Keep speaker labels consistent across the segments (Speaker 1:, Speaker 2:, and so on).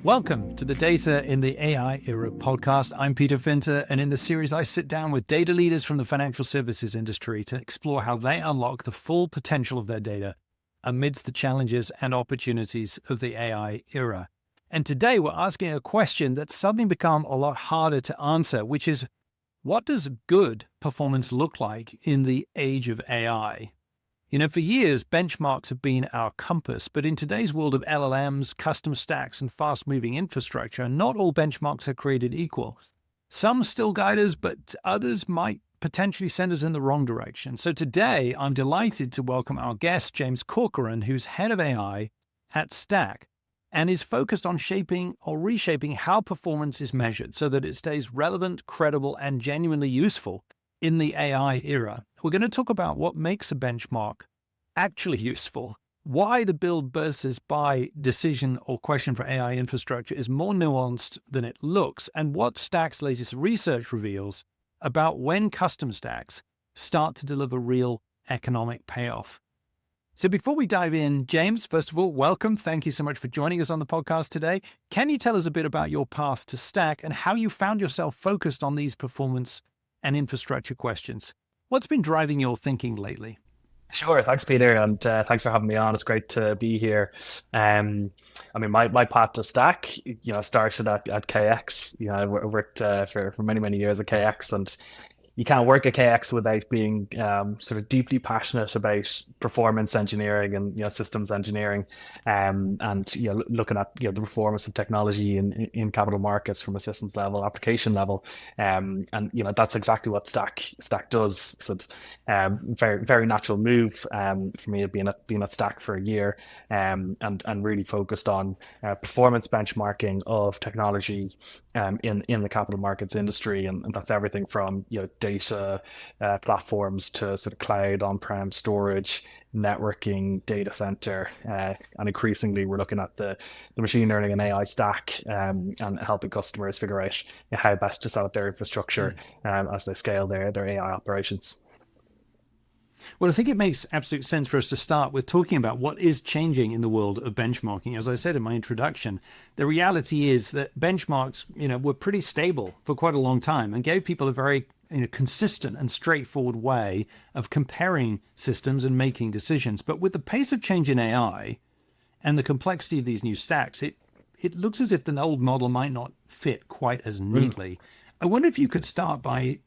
Speaker 1: Welcome to the Data in the AI Era podcast. I'm Peter Finter, and in this series, I sit down with data leaders from the financial services industry to explore how they unlock the full potential of their data amidst the challenges and opportunities of the AI era. And today, we're asking a question that's suddenly become a lot harder to answer, which is, what does good performance look like in the age of AI? For years, benchmarks have been our compass, but in today's world of LLMs, custom stacks, and fast-moving infrastructure, not all benchmarks are created equal. Some still guide us, but others might potentially send us in the wrong direction. So today, I'm delighted to welcome our guest, James Corcoran, who's head of AI at STAC, and is focused on shaping or reshaping how performance is measured so that it stays relevant, credible, and genuinely useful in the AI era. We're going to talk about what makes a benchmark actually useful, why the build versus buy decision or question for AI infrastructure is more nuanced than it looks, and what STAC's latest research reveals about when custom stacks start to deliver real economic payoff. So before we dive in, James, first of all, welcome. Thank you so much for joining us on the podcast today. Can you tell us a bit about your path to STAC and how you found yourself focused on these performance and infrastructure questions? What's been driving your thinking lately?
Speaker 2: Sure. Thanks, Peter, and thanks for having me on. It's great to be here. My path to STAC, started at KX. I worked for many years at KX, and you can't work at KX without being sort of deeply passionate about performance engineering and systems engineering, and looking at the performance of technology in capital markets from a systems level, application level, and that's exactly what STAC does. So it's very natural move for me being at STAC for a year, and really focused on performance benchmarking of technology in the capital markets industry, and that's everything from data platforms to sort of cloud, on-prem storage, networking, data center, and increasingly we're looking at the machine learning and AI stack, and helping customers figure out how best to set up their infrastructure as they scale their AI operations.
Speaker 1: Well, I think it makes absolute sense for us to start with talking about what is changing in the world of benchmarking. As I said in my introduction, the reality is that benchmarks, were pretty stable for quite a long time and gave people a very consistent and straightforward way of comparing systems and making decisions. But with the pace of change in AI and the complexity of these new stacks, it looks as if the old model might not fit quite as neatly. I wonder if you could start by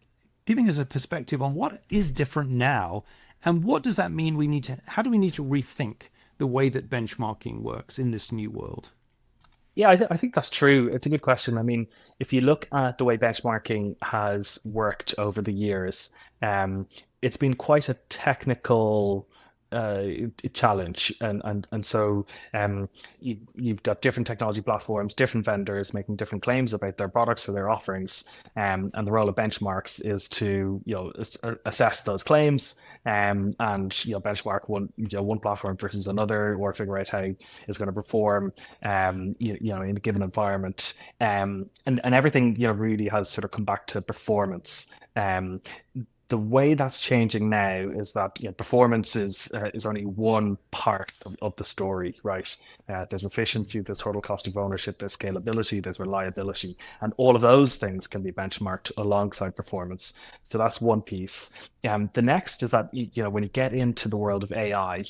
Speaker 1: giving us a perspective on what is different now, and what does that mean how do we need to rethink the way that benchmarking works in this new world?
Speaker 2: Yeah, I think that's true. It's a good question. I mean, if you look at the way benchmarking has worked over the years, it's been quite a technical challenge, and so you've got different technology platforms, different vendors making different claims about their products or their offerings, and the role of benchmarks is to assess those claims, and benchmark one platform versus another, or figure out how it's going to perform in a given environment, and everything really has sort of come back to performance. The way that's changing now is that performance is only one part of the story, right? There's efficiency, there's total cost of ownership, there's scalability, there's reliability, and all of those things can be benchmarked alongside performance. So that's one piece. The next is that when you get into the world of AI,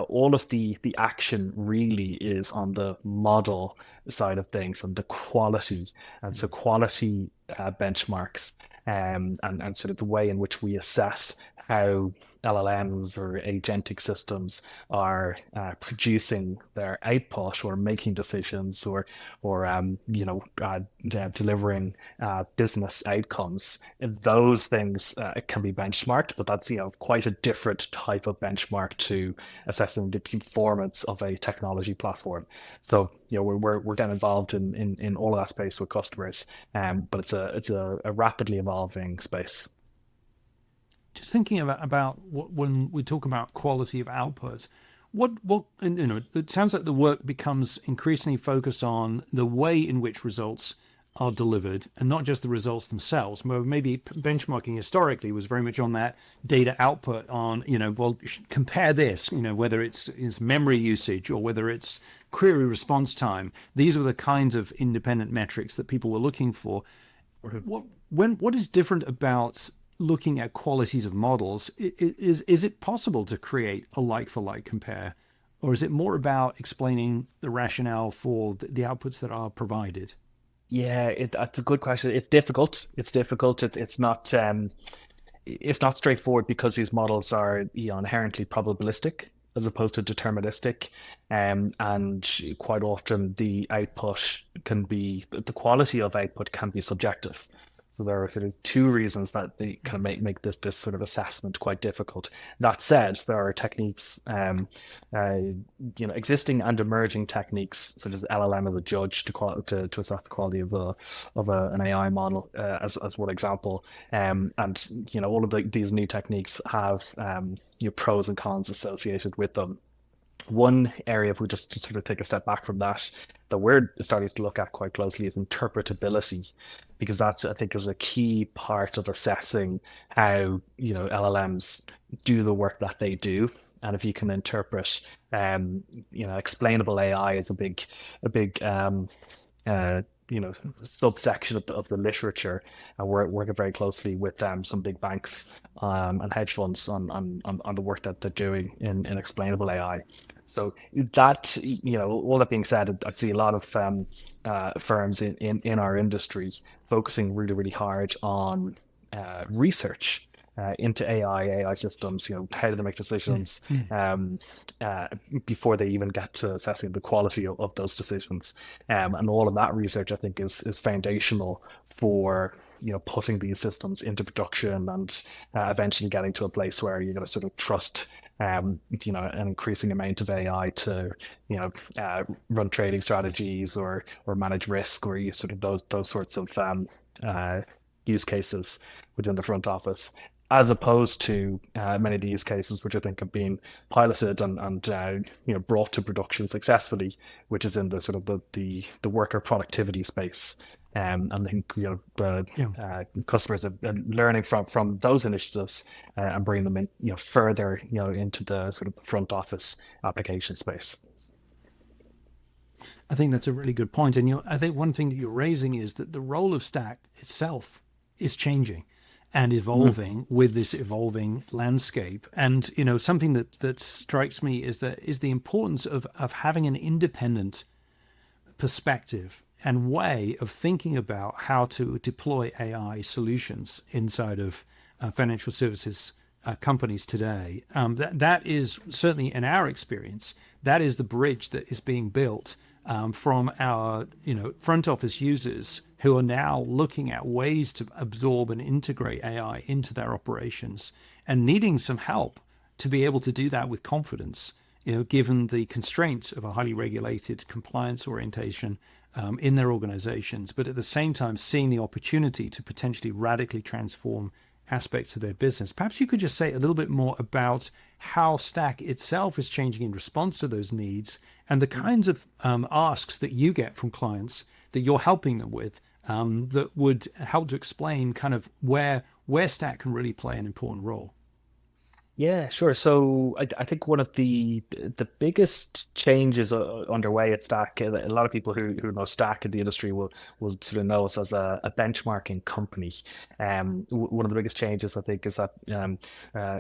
Speaker 2: all of the action really is on the model side of things and the quality, and so quality benchmarks. And sort of the way in which we assess how LLMs or agentic systems are producing their output, or making decisions, or delivering business outcomes. Those things can be benchmarked, but that's quite a different type of benchmark to assessing the performance of a technology platform. So we're getting involved in all of that space with customers, but it's a rapidly evolving space.
Speaker 1: Just thinking about when we talk about quality of output, it sounds like the work becomes increasingly focused on the way in which results are delivered and not just the results themselves. Maybe benchmarking historically was very much on that data output on, well, compare this, whether it's memory usage or whether it's query response time. These are the kinds of independent metrics that people were looking for. What is different about looking at qualities of models? Is it possible to create a like for like compare, or is it more about explaining the rationale for the outputs that are provided?
Speaker 2: Yeah, that's a good question. It's difficult. It's difficult. It's not straightforward because these models are inherently probabilistic as opposed to deterministic, and quite often the quality of output can be subjective. So there are sort of two reasons that they kind of make this sort of assessment quite difficult. That said, there are techniques, existing and emerging techniques such as LLM as a judge to assess the quality of an AI model, as one example. And all of these new techniques have pros and cons associated with them. One area, if we just sort of take a step back from that we're starting to look at quite closely is interpretability, because that I think is a key part of assessing how LLMs do the work that they do. And if you can interpret, explainable AI is uh, subsection of the literature, and we're working very closely with some big banks and hedge funds on the work that they're doing in explainable AI. So that, all that being said, I see a lot of firms in our industry focusing really, really hard on research into AI systems. How do they make decisions before they even get to assessing the quality of those decisions? And all of that research, I think, is foundational for putting these systems into production and eventually getting to a place where you're going to sort of trust an increasing amount of AI to run trading strategies or manage risk, or use sort of those sorts of use cases within the front office, as opposed to many of the use cases which I think have been piloted and brought to production successfully, which is in the sort of the worker productivity space. And I think customers are learning from those initiatives and bringing them in further into the sort of front office application space.
Speaker 1: I think that's a really good point. And I think one thing that you're raising is that the role of STAC itself is changing and evolving with this evolving landscape. And something that strikes me is the importance of having an independent perspective and way of thinking about how to deploy AI solutions inside of financial services companies today. That is certainly, in our experience, that is the bridge that is being built from our front office users who are now looking at ways to absorb and integrate AI into their operations and needing some help to be able to do that with confidence, given the constraints of a highly regulated compliance orientation in their organizations, but at the same time seeing the opportunity to potentially radically transform aspects of their business. Perhaps you could just say a little bit more about how STAC itself is changing in response to those needs and the kinds of asks that you get from clients that you're helping them with, that would help to explain kind of where STAC can really play an important role.
Speaker 2: Yeah, sure. So I think one of the biggest changes underway at Stack, a lot of people who know Stack in the industry will sort of know us as a benchmarking company. One of the biggest changes, I think, is that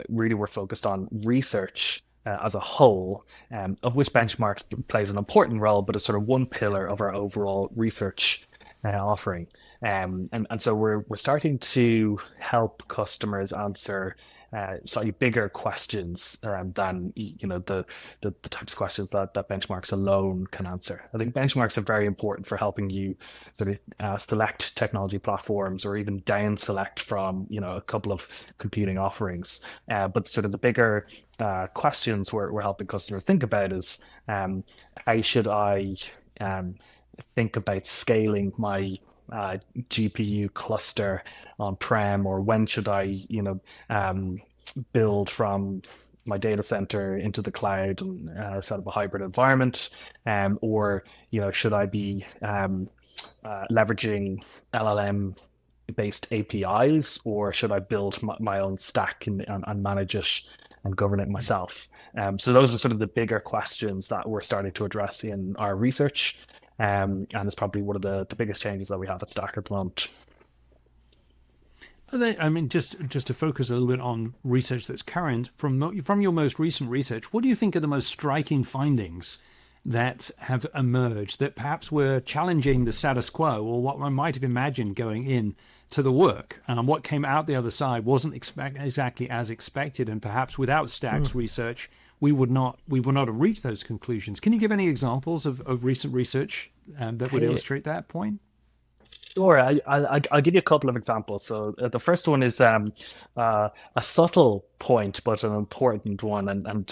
Speaker 2: really we're focused on research as a whole, of which benchmarks plays an important role, but it's sort of one pillar of our overall research offering. And so we're starting to help customers answer slightly bigger questions than the types of questions that benchmarks alone can answer. I think benchmarks are very important for helping you sort of select technology platforms or even down select from a couple of competing offerings. But sort of the bigger questions we're helping customers think about is how should I think about scaling my GPU cluster on-prem, or when should I, build from my data center into the cloud and set up a hybrid environment, or should I be leveraging LLM based APIs, or should I build my own stack and manage it and govern it myself? So those are sort of the bigger questions that we're starting to address in our research. And it's probably one of the biggest changes that we have at STAC at the moment.
Speaker 1: I mean, just to focus a little bit on research that's current, from your most recent research, what do you think are the most striking findings that have emerged that perhaps were challenging the status quo, or what one might have imagined going in to the work? What came out the other side wasn't exactly as expected, and perhaps without STAC's research, we would not have reached those conclusions. Can you give any examples of recent research that would illustrate that point?
Speaker 2: Sure, I'll give you a couple of examples. So the first one is a subtle point, but an important one, and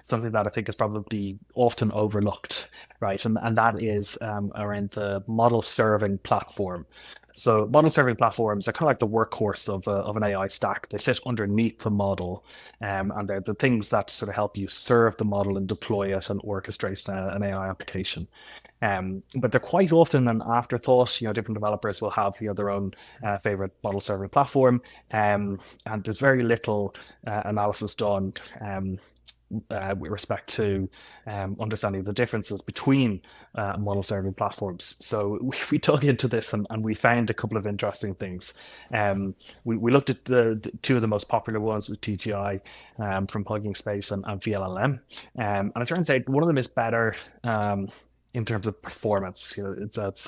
Speaker 2: something that I think is probably often overlooked, right? And that is around the model serving platform. So model serving platforms are kind of like the workhorse of an AI stack. They sit underneath the model, and they're the things that sort of help you serve the model and deploy it and orchestrate an AI application. But they're quite often an afterthought. Different developers will have their own favorite model serving platform, and there's very little analysis done with respect to understanding the differences between model serving platforms. So we dug into this and we found a couple of interesting things. We looked at the two of the most popular ones with TGI from Hugging Space and VLLM. And it turns out one of them is better in terms of performance. VLLM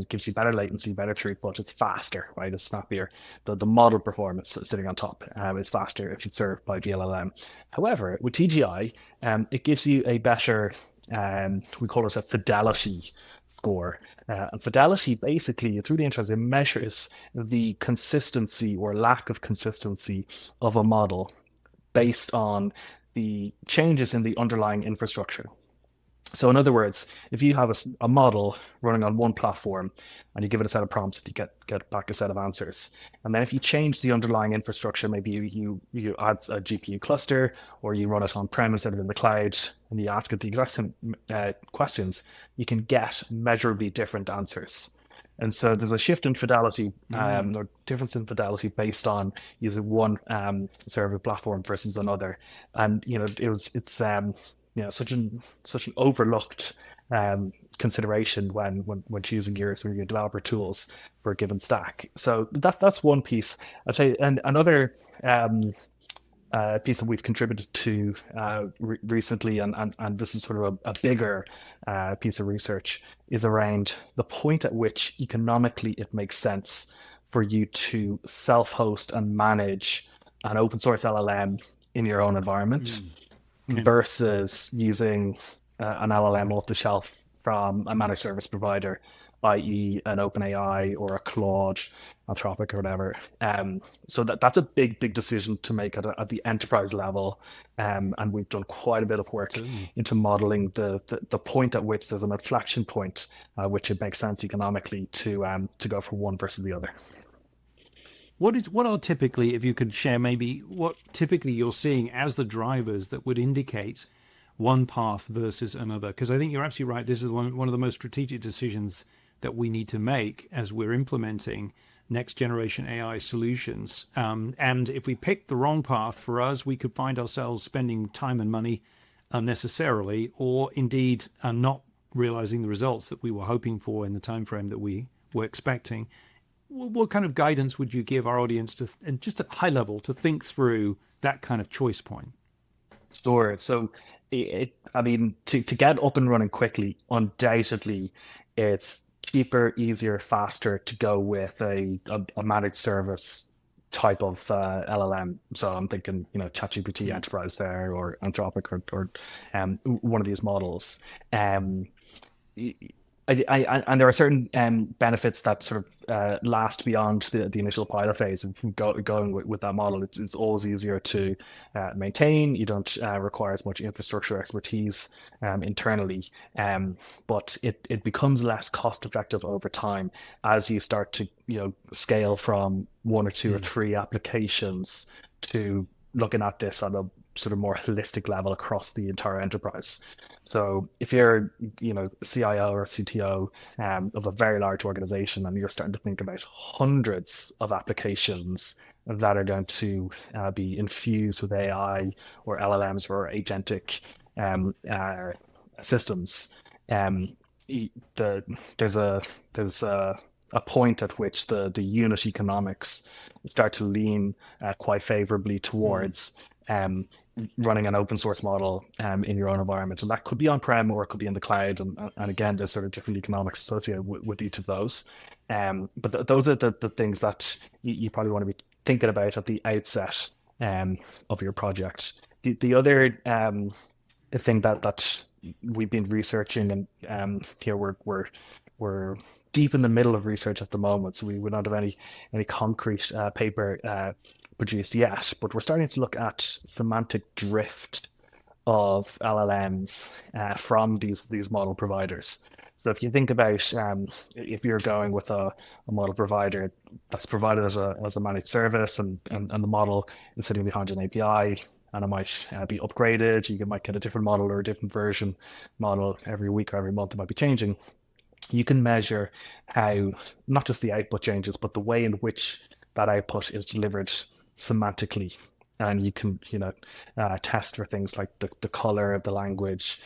Speaker 2: gives you better latency, better throughput. It's faster, right? It's snappier. The model performance sitting on top is faster if it's served by VLLM. However, with TGI, it gives you a better, we call it a fidelity score. And fidelity, basically, it's really interesting. It measures the consistency or lack of consistency of a model based on the changes in the underlying infrastructure. So in other words, if you have a model running on one platform and you give it a set of prompts, you get back a set of answers. And then if you change the underlying infrastructure, maybe you add a GPU cluster, or you run it on-prem instead of in the cloud, and you ask it the exact same questions, you can get measurably different answers. And so there's a shift in fidelity, or difference in fidelity based on using one server platform versus another. And it's such an overlooked consideration when choosing your developer tools for a given stack. So that's one piece. I'd say, and another piece that we've contributed to recently, and this is sort of a bigger piece of research, is around the point at which economically it makes sense for you to self-host and manage an open source LLM in your own environment. Versus using an LLM off the shelf from a managed service provider, i.e. an OpenAI or a Claude, Anthropic or whatever. So that's a big decision to make at the enterprise level. And we've done quite a bit of work into modeling the point at which there's an inflection point, which it makes sense economically to go from one versus the other.
Speaker 1: What are typically, if you could share maybe, what typically you're seeing as the drivers that would indicate one path versus another? Because I think you're absolutely right. This is one of the most strategic decisions that we need to make as we're implementing next generation AI solutions. And if we pick the wrong path, for us, we could find ourselves spending time and money unnecessarily, or indeed not realizing the results that we were hoping for in the time frame that we were expecting. What kind of guidance would you give our audience to, and just at high level, to think through that kind of choice point?
Speaker 2: Sure. So, to get up and running quickly, undoubtedly, it's cheaper, easier, faster to go with a managed service type of LLM. So I'm thinking, ChatGPT Enterprise there, or Anthropic, or one of these models. And there are certain benefits that sort of last beyond the initial pilot phase. And going with that model, it's always easier to maintain. You don't require as much infrastructure expertise internally, but it becomes less cost effective over time as you start to scale from one or two or three applications to looking at this on a sort of more holistic level across the entire enterprise. So if you're, CIO or CTO of a very large organization, and you're starting to think about hundreds of applications that are going to be infused with AI or LLMs or agentic systems, um, there's a point at which the unit economics start to lean quite favorably towards running an open source model in your own environment. And that could be on-prem or it could be in the cloud. And again, there's sort of different economics associated with each of those. But those are the things that you probably want to be thinking about at the outset of your project. The other thing that we've been researching, and here we're deep in the middle of research at the moment, so we don't have any concrete paper produced yet, but we're starting to look at semantic drift of LLMs from these model providers. So if you think about if you're going with a model provider that's provided as a managed service, and the model is sitting behind an API, and it might be upgraded, you might get a different model or a different version model every week or every month, it might be changing. You can measure how not just the output changes, but the way in which that output is delivered semantically. And you can, test for things like the color of the language,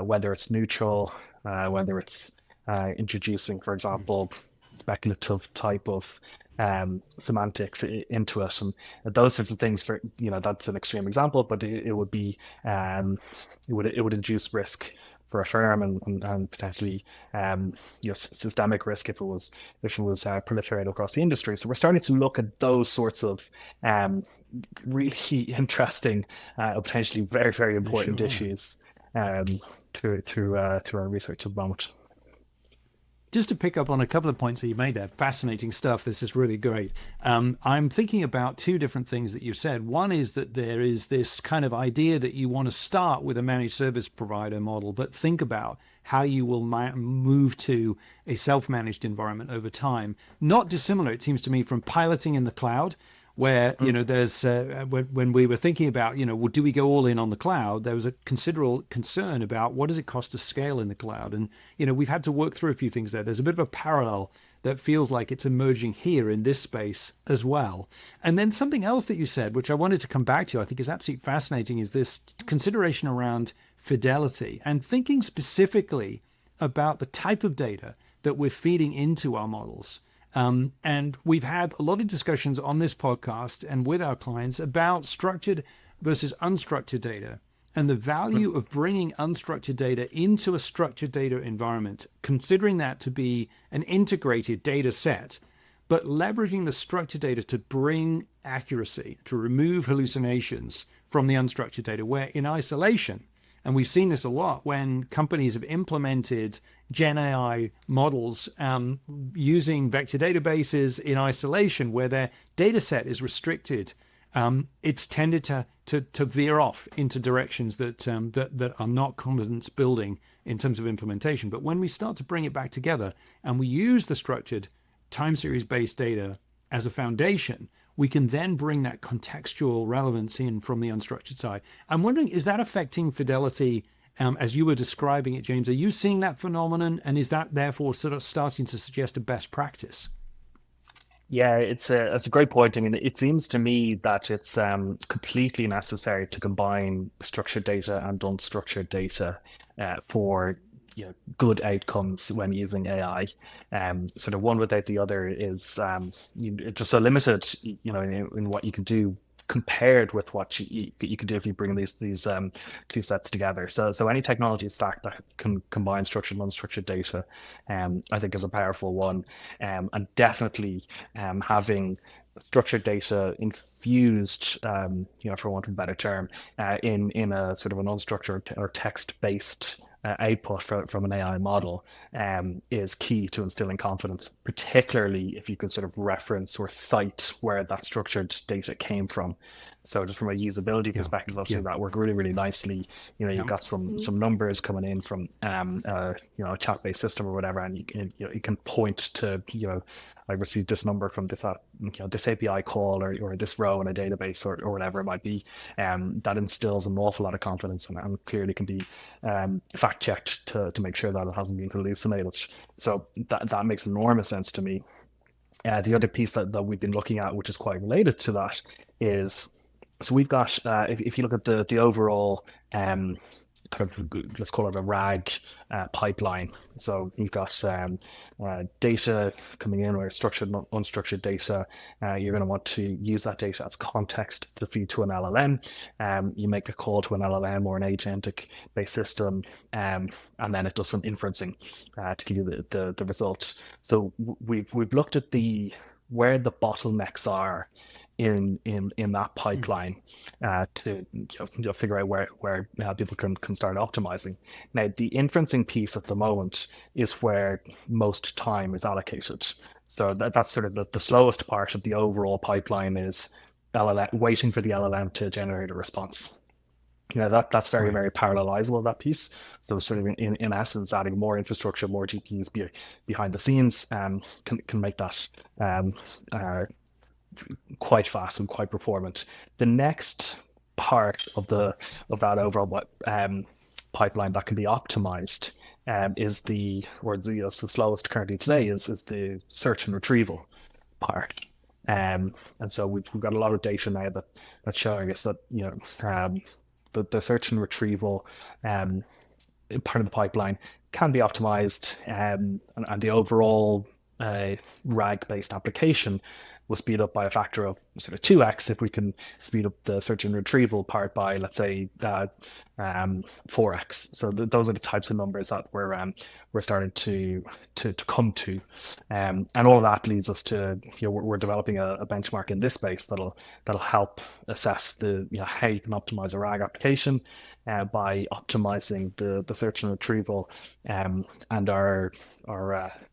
Speaker 2: whether it's neutral, whether it's introducing, for example, speculative type of semantics into it, and those sorts of things. For that's an extreme example, but it would be it would induce risk for a firm, and potentially systemic risk if it was proliferated across the industry. So we're starting to look at those sorts of really interesting, potentially very, very important issues through our research at the moment.
Speaker 1: Just to pick up on a couple of points that you made there, fascinating stuff. This is really great. I'm thinking about two different things that you said. One is that there is this kind of idea that you want to start with a managed service provider model, but think about how you will move to a self-managed environment over time. Not dissimilar, it seems to me, from piloting in the cloud, where there's when we were thinking about well, do we go all in on the cloud, there was a considerable concern about what does it cost to scale in the cloud, and we've had to work through a few things there. There's a bit of a parallel that feels like it's emerging here in this space as well. And then something else that you said, which I wanted to come back to, I think is absolutely fascinating, is this consideration around fidelity and thinking specifically about the type of data that we're feeding into our models. And we've had a lot of discussions on this podcast and with our clients about structured versus unstructured data and the value of bringing unstructured data into a structured data environment, considering that to be an integrated data set, but leveraging the structured data to bring accuracy, to remove hallucinations from the unstructured data, where in isolation, and we've seen this a lot when companies have implemented Gen AI models using vector databases in isolation, where their data set is restricted. It's tended to veer off into directions that are not confidence building in terms of implementation. But when we start to bring it back together and we use the structured time series based data as a foundation, we can then bring that contextual relevance in from the unstructured side. I'm wondering, is that affecting fidelity as you were describing it, James? Are you seeing that phenomenon? And is that therefore sort of starting to suggest a best practice?
Speaker 2: Yeah, it's a great point. I mean, it seems to me that it's completely necessary to combine structured data and unstructured data for good outcomes when using AI. Sort of one without the other is just so limited, in what you can do compared with what you can do if you bring these two sets together. So any technology stack that can combine structured and unstructured data, I think is a powerful one, and definitely having structured data infused, for want of a better term, in a sort of an unstructured or text-based output from an AI model is key to instilling confidence, particularly if you can sort of reference or cite where that structured data came from. So just from a usability perspective, I've seen that work really, really nicely. You've got some numbers coming in from a chat-based system or whatever, and you can point to I received this number from this this API call or this row in a database or whatever it might be. That instills an awful lot of confidence and clearly can be fact checked to make sure that it hasn't been hallucinated. So that makes enormous sense to me. The other piece that we've been looking at, which is quite related to that, is so we've got if you look at the overall kind of, let's call it a RAG pipeline. So you've got data coming in, or structured and unstructured data. You're going to want to use that data as context to feed to an LLM. You make a call to an LLM or an agentic based system, and then it does some inferencing to give you the results. So we've looked at where the bottlenecks are in that pipeline to figure out where people can start optimizing. Now, the inferencing piece at the moment is where most time is allocated. So that's sort of the slowest part of the overall pipeline is LLM, waiting for the LLM to generate a response. That's very, very parallelizable, that piece. So sort of in essence, adding more infrastructure, more GPUs behind the scenes can make that quite fast and quite performant. The next part of that overall pipeline that can be optimized is the slowest currently today is the search and retrieval part. And so we've got a lot of data now that's showing us that the search and retrieval part of the pipeline can be optimized, and the overall RAG-based application will speed up by a factor of sort of 2x if we can speed up the search and retrieval part by, let's say, 4x. So those are the types of numbers that we're starting to come to, and all of that leads us to we're developing a benchmark in this space that'll help assess how you can optimize a RAG application by optimizing the search and retrieval, and our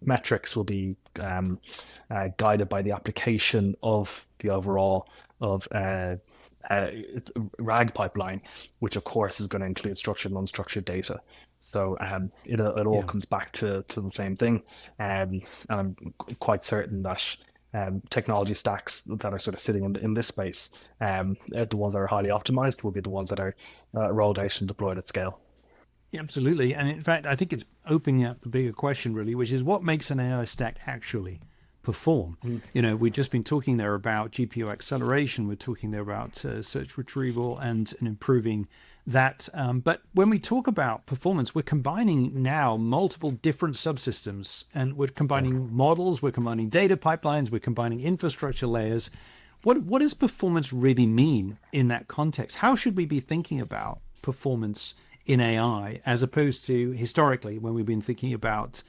Speaker 2: metrics will be guided by the application of the overall RAG pipeline, which of course is going to include structured and unstructured data. So it all comes back to the same thing, and I'm quite certain that technology stacks that are sort of sitting in this space, the ones that are highly optimized will be the ones that are rolled out and deployed at scale.
Speaker 1: Yeah, absolutely. And in fact, I think it's opening up a bigger question, really, which is what makes an AI stack actually perform? We've just been talking there about GPU acceleration. We're talking there about search retrieval and improving that. But when we talk about performance, we're combining now multiple different subsystems, and we're combining models, we're combining data pipelines, we're combining infrastructure layers. What does performance really mean in that context? How should we be thinking about performance in AI as opposed to historically when we've been thinking about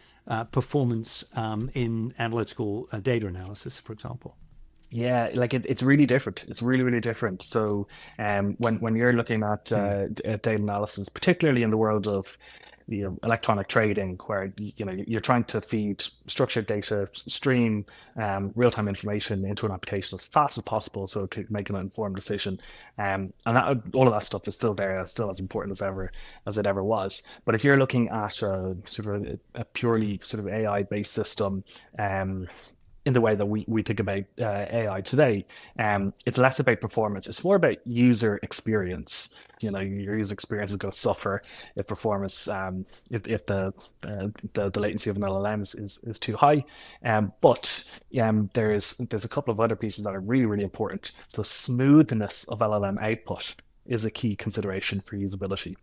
Speaker 1: performance in analytical data analysis, for example?
Speaker 2: Yeah, like it's really different. It's really, really different. So when you're looking at data analysis, particularly in the world of electronic trading, where you're trying to feed structured data stream, real-time information into an application as fast as possible, so to make an informed decision, and all of that stuff is still there, still as important as it ever was. But if you're looking at sort of a purely sort of AI-based system, in the way that we think about AI today, it's less about performance. It's more about user experience. Your user experience is going to suffer if performance, if the latency of an LLM is too high. But there's a couple of other pieces that are really, really important. So smoothness of LLM output is a key consideration for usability.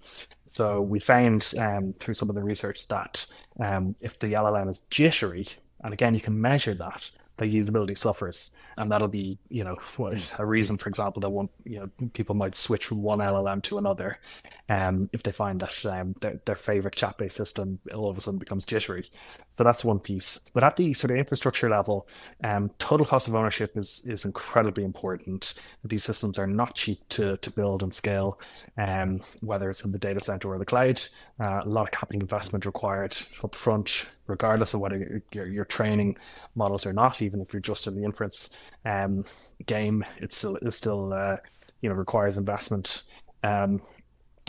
Speaker 2: So we found through some of the research that if the LLM is jittery, and again, you can measure that, the usability suffers, and that'll be, a reason, for example, that people might switch from one LLM to another, if they find that their favorite chat-based system all of a sudden becomes jittery. So that's one piece. But at the sort of infrastructure level, total cost of ownership is incredibly important. These systems are not cheap to build and scale, whether it's in the data center or the cloud. A lot of capital investment required up front, regardless of whether you're training models or not. Even if you're just in the inference game, it still requires investment. And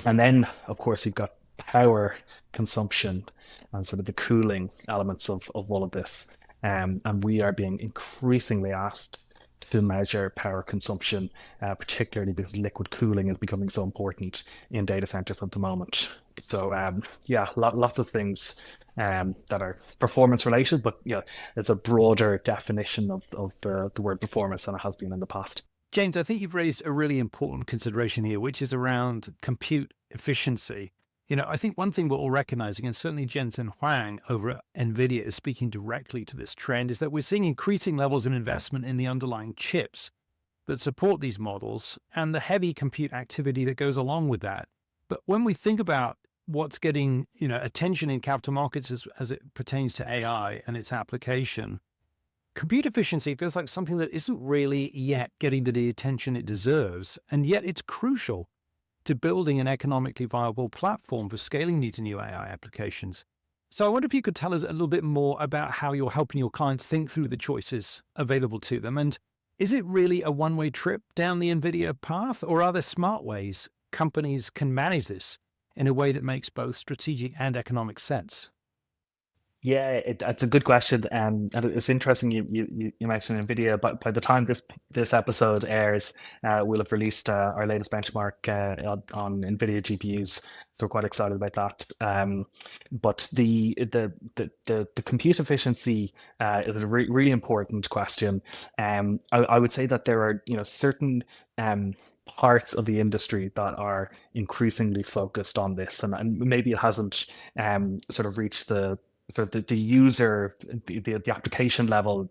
Speaker 2: then, of course, you've got power consumption and sort of the cooling elements of all of this. And we are being increasingly asked to measure power consumption, particularly because liquid cooling is becoming so important in data centers at the moment. So yeah, lots of things that are performance related, but yeah, it's a broader definition of the word performance than it has been in the past.
Speaker 1: James, I think you've raised a really important consideration here, which is around compute efficiency. I think one thing we're all recognizing, and certainly Jensen Huang over at NVIDIA is speaking directly to this trend, is that we're seeing increasing levels of investment in the underlying chips that support these models and the heavy compute activity that goes along with that. But when we think about what's getting, attention in capital markets as it pertains to AI and its application, compute efficiency feels like something that isn't really yet getting the attention it deserves, and yet it's crucial to building an economically viable platform for scaling these new AI applications. So I wonder if you could tell us a little bit more about how you're helping your clients think through the choices available to them. And is it really a one-way trip down the NVIDIA path, or are there smart ways companies can manage this in a way that makes both strategic and economic sense?
Speaker 2: Yeah, it's a good question, and it's interesting you mentioned Nvidia. But by the time this episode airs, we'll have released our latest benchmark on Nvidia GPUs. So we're quite excited about that. But the compute efficiency is a really important question. I would say that there are certain parts of the industry that are increasingly focused on this, and maybe it hasn't sort of reached the user, the application level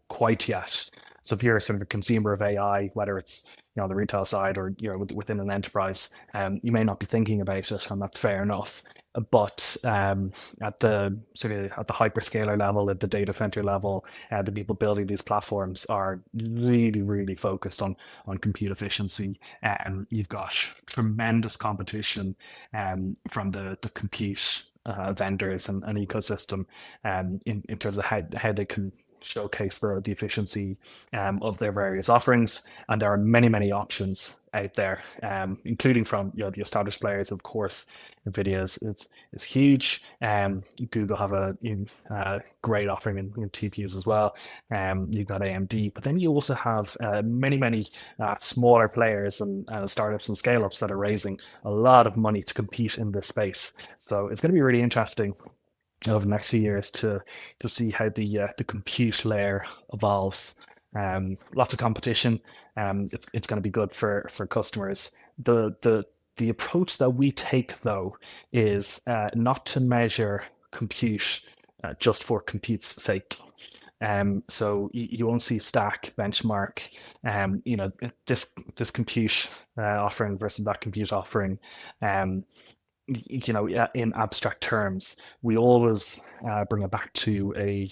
Speaker 2: quite yet. So if you're sort of a consumer of AI, whether it's on the retail side or within an enterprise, you may not be thinking about it, and that's fair enough. But at the hyperscaler level, at the data center level, the people building these platforms are really focused on compute efficiency. And you've got tremendous competition from the compute vendors and ecosystem in terms of how they can showcase the efficiency of their various offerings. And there are many options out there, including from the established players. Of course, NVIDIA is huge. Google have a great offering in TPUs as well. You've got AMD, but then you also have many smaller players and startups and scale ups that are raising a lot of money to compete in this space. So it's going to be really interesting over the next few years to see how the compute layer evolves. Lots of competition. It's going to be good for customers. The approach that we take though is not to measure compute just for compute's sake. So you won't see STAC benchmark, this compute offering versus that compute offering. In abstract terms, we always bring it back to a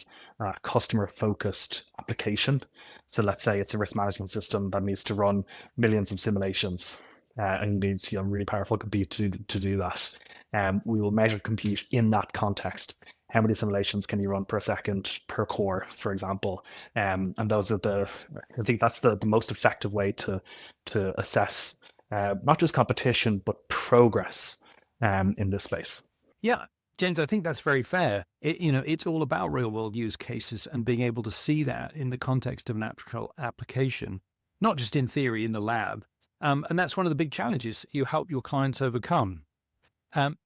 Speaker 2: customer focused application. So let's say it's a risk management system that needs to run millions of simulations, and you need really powerful compute to do that. We will measure compute in that context. How many simulations can you run per second per core, for example? And those are I think that's the most effective way to assess not just competition but progress in this space.
Speaker 1: Yeah, James, I think that's very fair. It's all about real world use cases and being able to see that in the context of an actual application, not just in theory in the lab. And that's one of the big challenges you help your clients overcome. Um,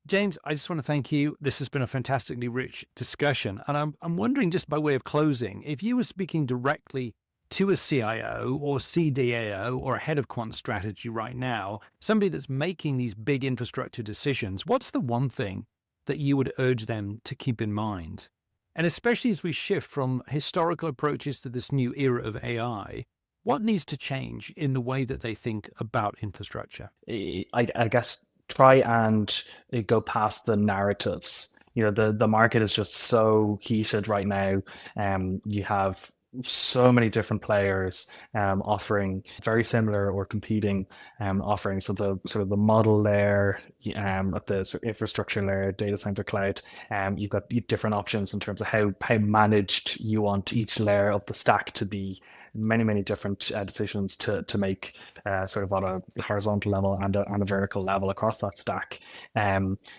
Speaker 1: James, I just want to thank you. This has been a fantastically rich discussion. And I'm wondering, just by way of closing, if you were speaking directly to a CIO or CDAO or a head of quant strategy right now, somebody that's making these big infrastructure decisions, what's the one thing that you would urge them to keep in mind? And especially as we shift from historical approaches to this new era of AI, what needs to change in the way that they think about infrastructure?
Speaker 2: I guess try and go past the narratives. The market is just so heated right now. You have so many different players offering very similar or competing offerings. So the sort of the model layer, at the sort of infrastructure layer, data center cloud, you've got different options in terms of how managed you want each layer of the stack to be. Many different decisions to make, sort of on a horizontal level and a vertical level across that stack.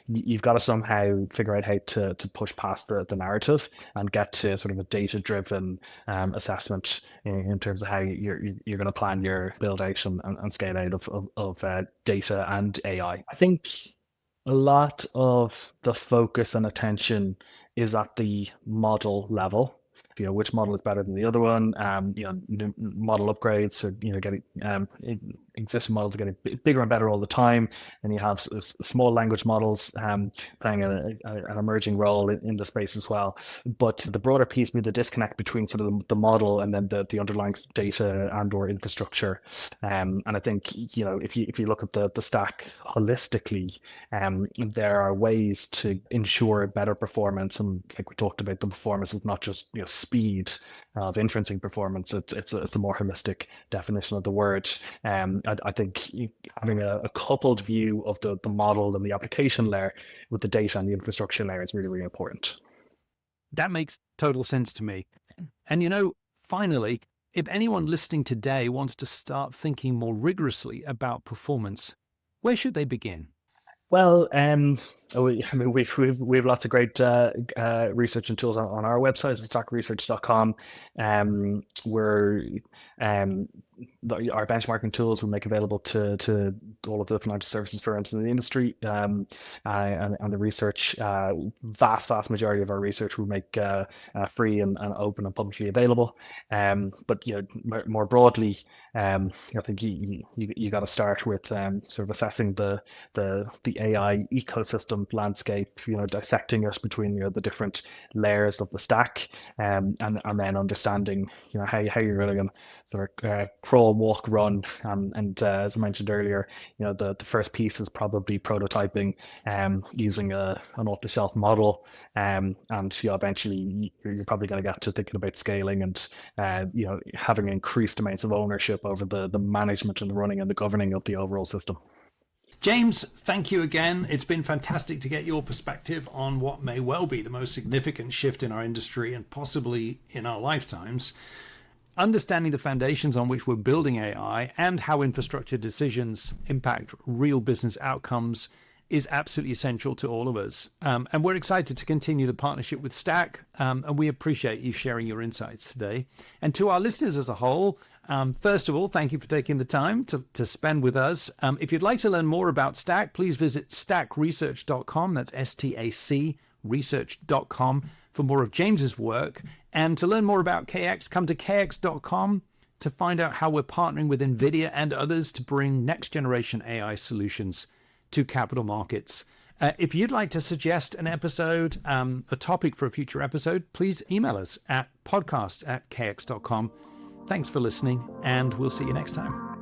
Speaker 2: You've got to somehow figure out how to push past the narrative and get to sort of a data driven assessment in terms of how you're going to plan your build out and scale out of data and AI. I think a lot of the focus and attention is at the model level. Which model is better than the other one. New model upgrades, or getting existing models are getting bigger and better all the time. And you have small language models playing an emerging role in the space as well. But the broader piece, the disconnect between sort of the model and then the underlying data and or infrastructure. And I think if you look at the stack holistically, there are ways to ensure better performance. And like we talked about, the performance is not just speed of inferencing performance. It's a more holistic definition of the word. I think having a coupled view of the model and the application layer with the data and the infrastructure layer is really important.
Speaker 1: That makes total sense to me. And finally, if anyone listening today wants to start thinking more rigorously about performance, where should they begin?
Speaker 2: Well, we have lots of great research and tools on our website, stacresearch.com. We're our benchmarking tools we make available to all of the financial services firms in the industry, and the research. Vast majority of our research we make free and open and publicly available. But more broadly, I think you got to start with sort of assessing the AI ecosystem landscape, dissecting it between the different layers of the stack, and then understanding how you're really going to sort of crawl, walk, run, and as I mentioned earlier, the first piece is probably prototyping, using an off-the-shelf model, and eventually you're probably going to get to thinking about scaling and having increased amounts of ownership over the management and the running and the governing of the overall system.
Speaker 1: James, thank you again. It's been fantastic to get your perspective on what may well be the most significant shift in our industry and possibly in our lifetimes. Understanding the foundations on which we're building AI and how infrastructure decisions impact real business outcomes is absolutely essential to all of us. And we're excited to continue the partnership with STAC, and we appreciate you sharing your insights today. And to our listeners as a whole, first of all, thank you for taking the time to spend with us. If you'd like to learn more about STAC, please visit stacresearch.com. That's STAC research.com for more of James's work. And to learn more about KX, come to kx.com to find out how we're partnering with NVIDIA and others to bring next generation AI solutions to capital markets. If you'd like to suggest an episode, a topic for a future episode, please email us at podcast@kx.com. Thanks for listening, and we'll see you next time.